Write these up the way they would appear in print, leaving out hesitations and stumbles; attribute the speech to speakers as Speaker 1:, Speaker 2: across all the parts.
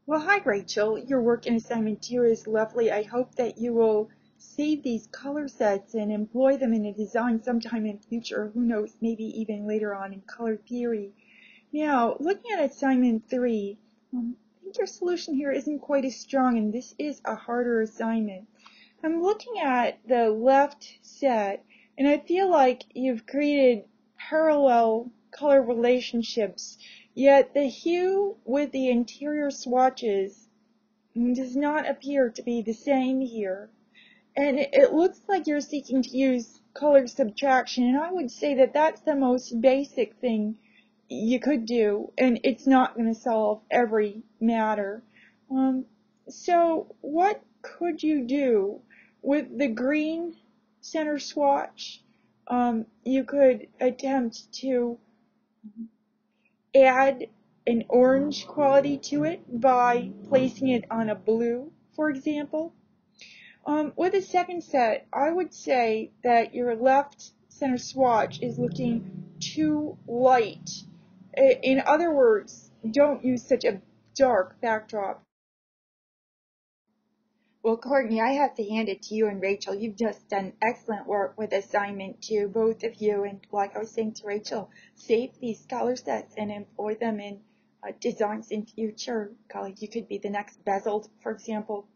Speaker 1: Well, hi, Rachel. Your work in assignment 2 is lovely. I hope that you will save these color sets and employ them in a design sometime in the future. Who knows, maybe even later on in color theory. Now, looking at assignment 3, I think your solution here isn't quite as strong, and this is a harder assignment. I'm looking at the left set, and I feel like you've created parallel color relationships, yet the hue with the interior swatches does not appear to be the same here. And it looks like you're seeking to use color subtraction, and I would say that that's the most basic thing you could do, and it's not going to solve every matter. So what could you do with the green center swatch? You could attempt to add an orange quality to it by placing it on a blue, for example. With the second set, I would say that your left center swatch is looking too light. In other words, don't use such a dark backdrop. Well, Courtney, I have to hand it to you and Rachel. You've just done excellent work with assignment 2, both of you. And like I was saying to Rachel, save these color sets and employ them in designs in future. You could be the next bezeled, for example.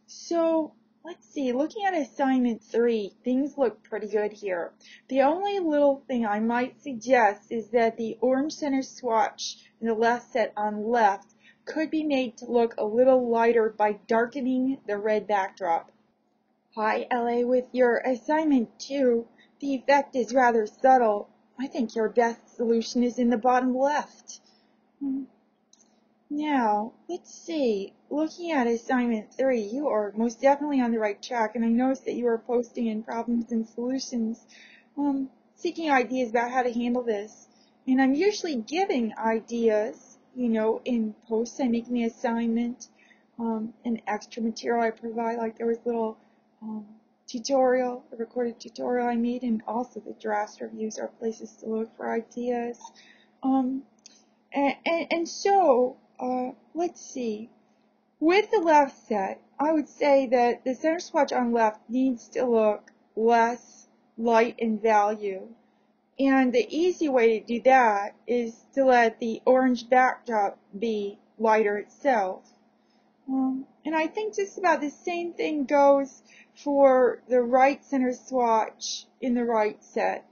Speaker 1: So let's see, looking at assignment 3, things look pretty good here. The only little thing I might suggest is that the orange center swatch in the left set on left could be made to look a little lighter by darkening the red backdrop. Hi, LA, with your assignment 2, the effect is rather subtle. I think your best solution is in the bottom left. Now, let's see. Looking at assignment 3, you are most definitely on the right track, and I noticed that you are posting in problems and solutions, seeking ideas about how to handle this. And I'm usually giving ideas, in posts I make in the assignment, and extra material I provide, like there was a little a recorded tutorial I made, and also the drafts reviews are places to look for ideas. So, let's see. With the left set, I would say that the center swatch on left needs to look less light in value. And the easy way to do that is to let the orange backdrop be lighter itself. And I think just about the same thing goes for the right center swatch in the right set.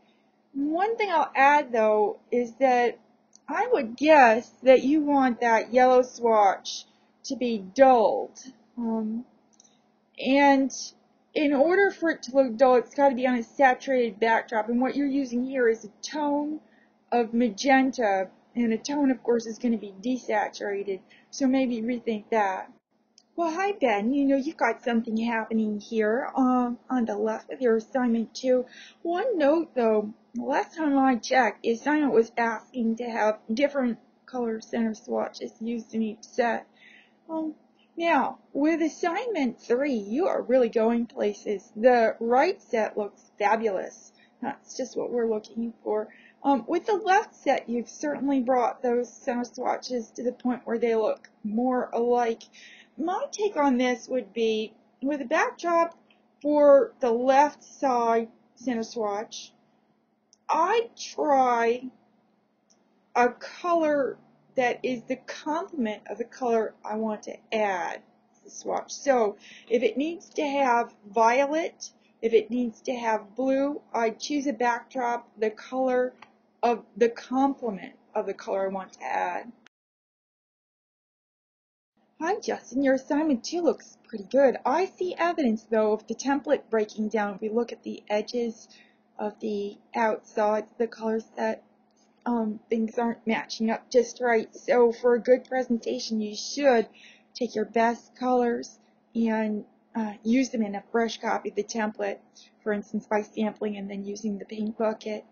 Speaker 1: One thing I'll add, though, is that I would guess that you want that yellow swatch to be dulled. And in order for it to look dull, it's got to be on a saturated backdrop. And what you're using here is a tone of magenta. And a tone, of course, is going to be desaturated. So maybe rethink that. Well, hi, Ben. You've got something happening here on the left of your assignment, too. One note, though, the last time I checked, the assignment was asking to have different color center swatches used in each set. Now, with assignment 3, you are really going places. The right set looks fabulous. That's just what we're looking for. With the left set, you've certainly brought those center swatches to the point where they look more alike. My take on this would be, with a backdrop for the left side center swatch, I'd try a color that is the complement of the color I want to add to the swatch. So if it needs to have violet, if it needs to have blue, I'd choose a backdrop the color of the complement of the color I want to add. Hi, Justin. Your assignment 2 looks pretty good. I see evidence, though, of the template breaking down. If we look at the edges of the outsides of the color set, things aren't matching up just right. So for a good presentation, you should take your best colors and use them in a fresh copy of the template, for instance, by sampling and then using the paint bucket.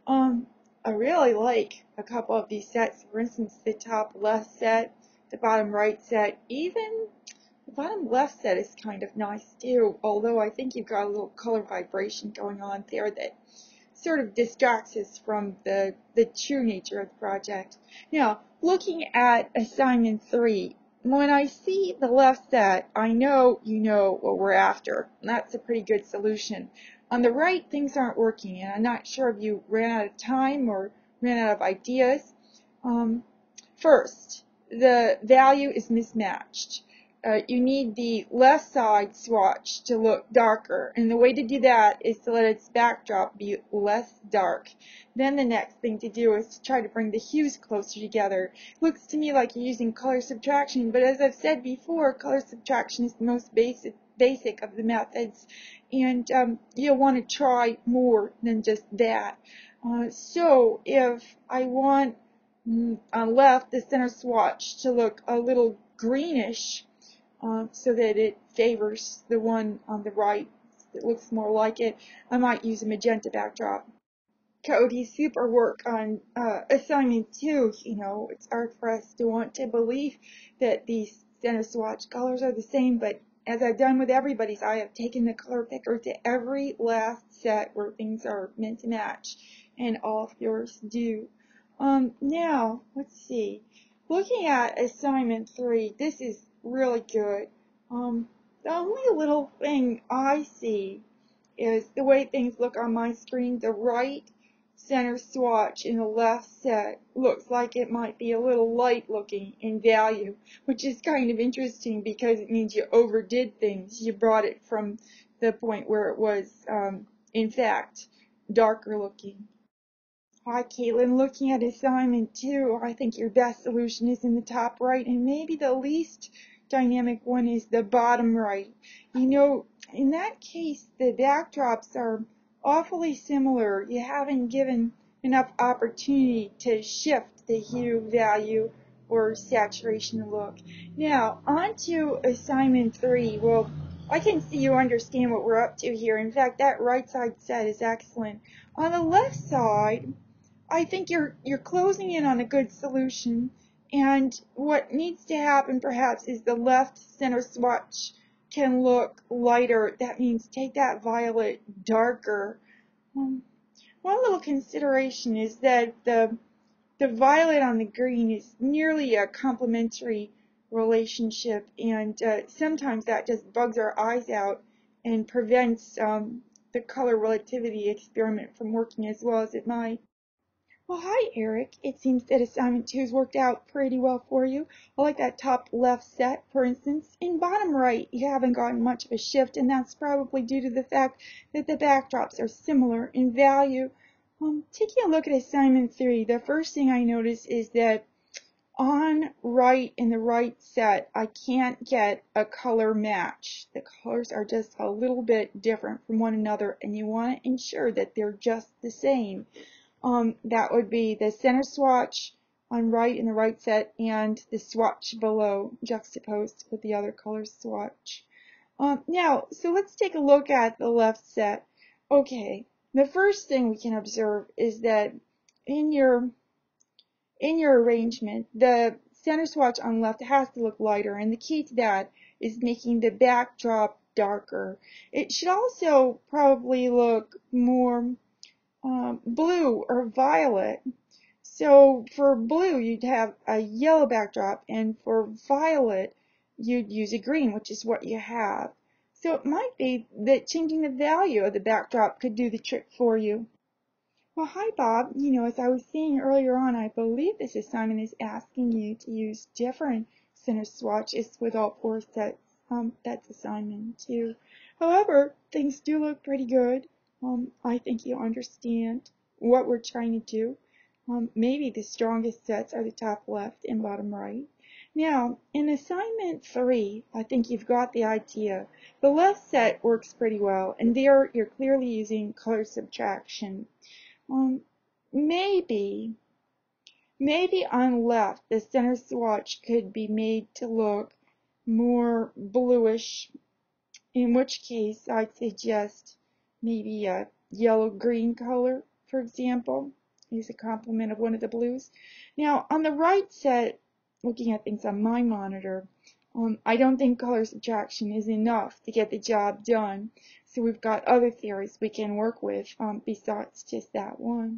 Speaker 1: I really like a couple of these sets. For instance, the top left set, the bottom right set, even the bottom left set is kind of nice too, although I think you've got a little color vibration going on there that sort of distracts us from the true nature of the project. Now, looking at assignment 3, when I see the left set, I know you know what we're after. That's a pretty good solution. On the right, things aren't working, and I'm not sure if you ran out of time or ran out of ideas. First, the value is mismatched. You need the left side swatch to look darker, and the way to do that is to let its backdrop be less dark. Then the next thing to do is to try to bring the hues closer together. Looks to me like you're using color subtraction, but as I've said before, color subtraction is the most basic of the methods, and you'll want to try more than just that. So if I want on left the center swatch to look a little greenish, so that it favors the one on the right that looks more like it, I might use a magenta backdrop. Cody, super work on assignment 2. You know, it's hard for us to want to believe that these center swatch colors are the same, but as I've done with everybody's, I have taken the color picker to every last set where things are meant to match, and all of yours do. Now, let's see. Looking at assignment 3, this is really good. The only little thing I see is the way things look on my screen. The right center swatch in the left set looks like it might be a little light looking in value, which is kind of interesting because it means you overdid things. You brought it from the point where it was, in fact, darker looking. Hi, Caitlin. Looking at assignment 2, I think your best solution is in the top right, and maybe the least dynamic one is the bottom right. You know, in that case, the backdrops are awfully similar. You haven't given enough opportunity to shift the hue, value, or saturation look. Now, on to assignment 3. Well, I can see you understand what we're up to here. In fact, that right side set is excellent. On the left side, I think you're closing in on a good solution, and what needs to happen perhaps is the left center swatch can look lighter. That means take that violet darker. One little consideration is that the violet on the green is nearly a complementary relationship, and sometimes that just bugs our eyes out and prevents the color relativity experiment from working as well as it might. Well, hi, Eric. It seems that assignment 2 has worked out pretty well for you. I like that top left set, for instance. In bottom right, you haven't gotten much of a shift, and that's probably due to the fact that the backdrops are similar in value. Taking a look at assignment 3, the first thing I notice is that on right in the right set, I can't get a color match. The colors are just a little bit different from one another, and you want to ensure that they're just the same. That would be the center swatch on right in the right set and the swatch below juxtaposed with the other color swatch. Now, so let's take a look at the left set. Okay, the first thing we can observe is that in your arrangement, the center swatch on the left has to look lighter, and the key to that is making the backdrop darker. It should also probably look more blue or violet. So for blue, you'd have a yellow backdrop, and for violet, you'd use a green, which is what you have. So it might be that changing the value of the backdrop could do the trick for you. Well, hi, Bob. You know, as I was saying earlier on, I believe this assignment is asking you to use different center swatches with all 4 sets. That's assignment 2. However, things do look pretty good. I think you understand what we're trying to do. Maybe the strongest sets are the top left and bottom right. Now, in assignment 3, I think you've got the idea. The left set works pretty well, and there you're clearly using color subtraction. Maybe on left, the center swatch could be made to look more bluish, in which case I'd suggest maybe a yellow-green color, for example, is a complement of one of the blues. Now, on the right set, looking at things on my monitor, I don't think color subtraction is enough to get the job done. So we've got other theories we can work with besides just that one.